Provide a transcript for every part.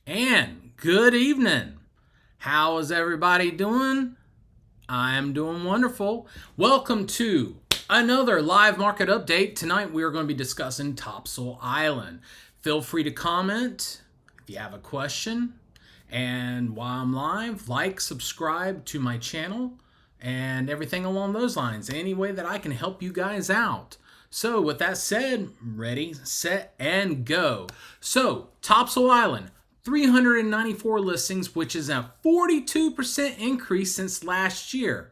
And good evening. How is everybody doing? I'm doing wonderful. Welcome to another live market update. Tonight we are going to be discussing Topsail Island. Feel free to comment if you have a question. And while I'm live, like, subscribe to my channel, and everything along those lines. Any way that I can help you guys out. So with that said, ready, set, and go. So Topsail Island, 394 listings, which is a 42% increase since last year,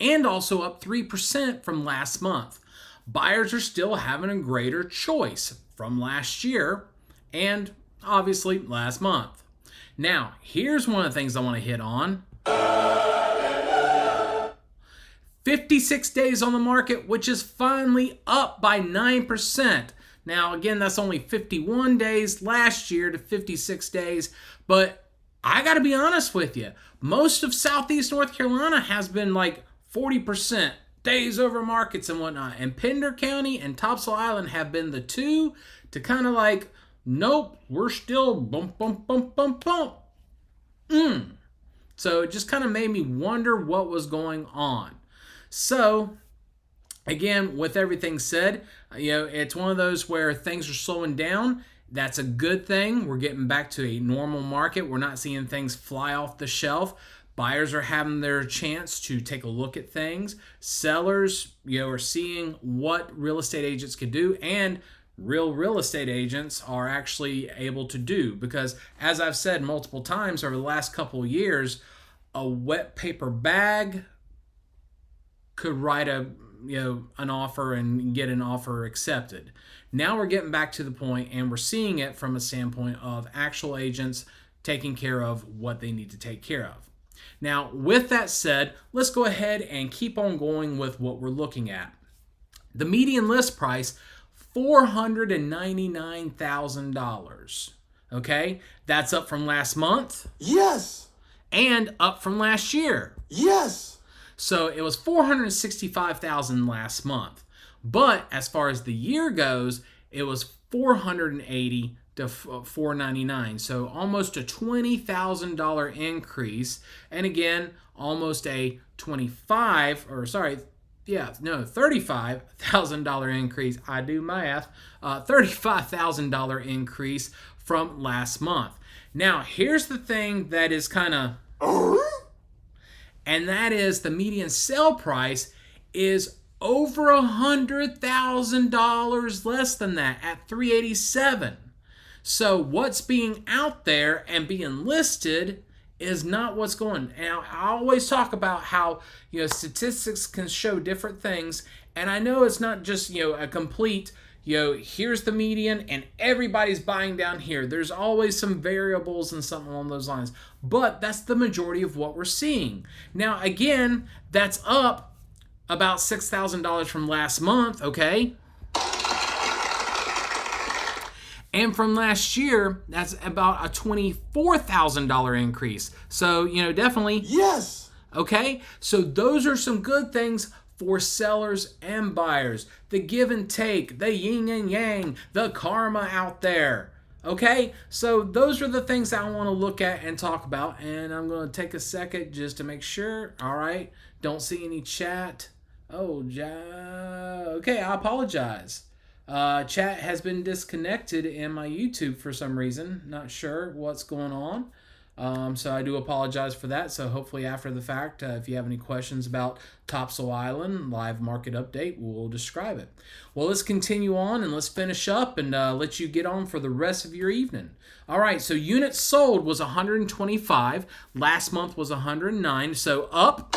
and also up 3% from last month. Buyers are still having a greater choice from last year and obviously last month. Now, here's one of the things I want to hit on. 56 days on the market, which is finally up by 9%. Now, again, that's only 51 days last year to 56 days, but I got to be honest with you. Most of Southeast North Carolina has been like 40% days over markets and whatnot, and Pender County and Topsail Island have been the two to kind of like, nope, we're still bump, bump, bump, bump, bump. So it just kind of made me wonder what was going on. So, again, with everything said, it's one of those where things are slowing down. That's a good thing. We're getting back to a normal market. We're not seeing things fly off the shelf. Buyers are having their chance to take a look at things. Sellers, are seeing what real estate agents could do, and real estate agents are actually able to do, because as I've said multiple times over the last couple of years, a wet paper bag could write an offer and get an offer accepted. Now we're getting back to the point, and we're seeing it from a standpoint of actual agents taking care of what they need to take care of. Now, with that said, let's go ahead and keep on going with what we're looking at. The median list price, $499,000. Okay, that's up from last month. Yes. And up from last year. Yes. So it was $465,000 last month. But as far as the year goes, it was $480 to $499. So almost a $20,000 increase. And again, almost a $35,000 increase. I do math. $35,000 increase from last month. Now, here's the thing that is kind of... And that is the median sale price is over $100,000 less than that at $387,000. So what's being out there and being listed is not what's going. Now, I always talk about how statistics can show different things, and I know it's not just a complete here's the median and everybody's buying down here. There's always some variables and something along those lines. But that's the majority of what we're seeing. Now, again, that's up about $6,000 from last month, okay? And from last year, that's about a $24,000 increase. So, definitely. Yes. Okay? So those are some good things for sellers and buyers. The give and take, the yin and yang, the karma out there. Okay? So those are the things I want to look at and talk about. And I'm going to take a second just to make sure. All right. Don't see any chat. Okay, I apologize. Chat has been disconnected in my YouTube for some reason. Not sure what's going on. So I do apologize for that. So hopefully after the fact, if you have any questions about Topsail Island live market update, we'll describe it. Well, let's continue on and let's finish up and let you get on for the rest of your evening. All right, so units sold was 125. Last month was 109, so up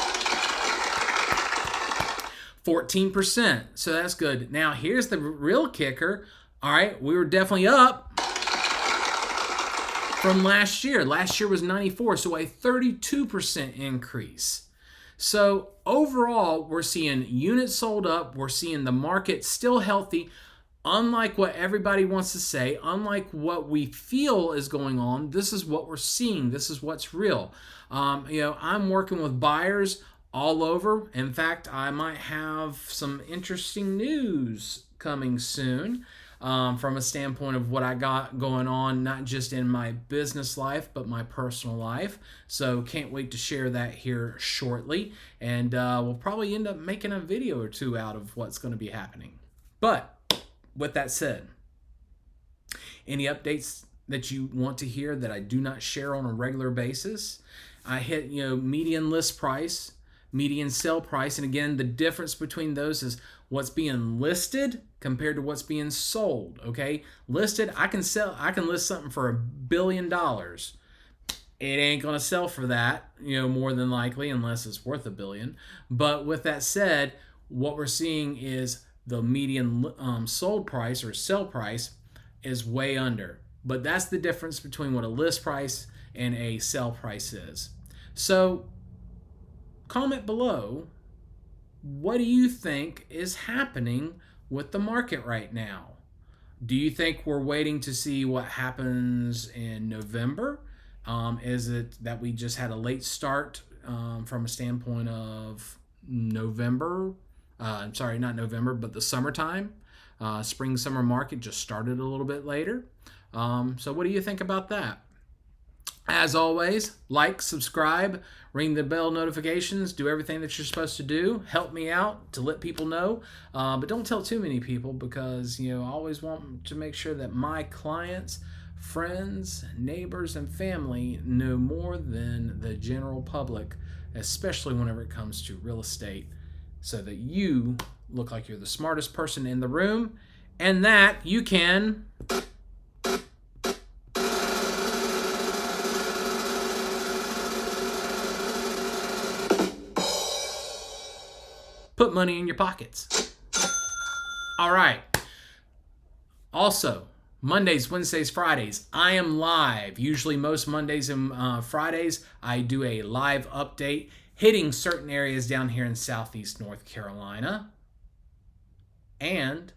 14%. So that's good. Now, here's the real kicker. All right, we were definitely up from last year. Last year was 94, so a 32% increase. So overall, we're seeing units sold up. We're seeing the market still healthy. Unlike what everybody wants to say, unlike what we feel is going on, this is what we're seeing. This is what's real. I'm working with buyers all over. In fact, I might have some interesting news coming soon. from a standpoint of what I got going on, not just in my business life, but my personal life. So can't wait to share that here shortly. And we'll probably end up making a video or two out of what's going to be happening. But with that said, any updates that you want to hear that I do not share on a regular basis? I hit, median list price, median sell price, and again, the difference between those is what's being listed compared to what's being sold. Okay, listed, I can list something for $1 billion. It ain't gonna sell for that, more than likely, unless it's worth $1 billion. But with that said, what we're seeing is the median sold price or sell price is way under. But that's the difference between what a list price and a sell price is. So comment below, what do you think is happening with the market right now? Do you think we're waiting to see what happens in November? Is it that we just had a late start from a standpoint of November? Sorry, not November, but the summertime. Spring summer market just started a little bit later. So what do you think about that? As always, like, subscribe, ring the bell notifications, do everything that you're supposed to do. Help me out to let people know. But don't tell too many people because, I always want to make sure that my clients, friends, neighbors, and family know more than the general public, especially whenever it comes to real estate, so that you look like you're the smartest person in the room and that you can put money in your pockets. All right. Also, Mondays, Wednesdays, Fridays, I am live. Usually most Mondays and Fridays, I do a live update hitting certain areas down here in Southeast North Carolina. And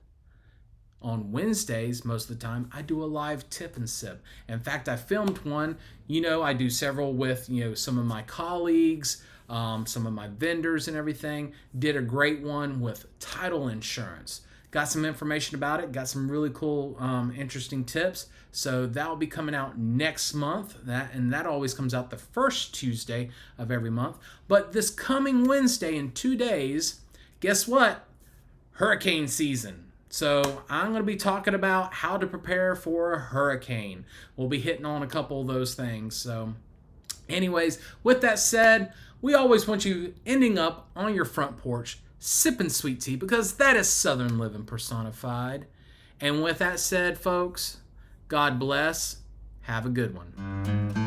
on Wednesdays, most of the time, I do a live tip and sip. In fact, I filmed one. I do several with, some of my colleagues, some of my vendors and everything. Did a great one with title insurance. Got some information about it. Got some really cool, interesting tips. So that will be coming out next month. That always comes out the first Tuesday of every month. But this coming Wednesday in 2 days, guess what? Hurricane season. So I'm going to be talking about how to prepare for a hurricane. We'll be hitting on a couple of those things. So anyways, with that said, we always want you ending up on your front porch sipping sweet tea because that is Southern living personified. And with that said, folks, God bless. Have a good one.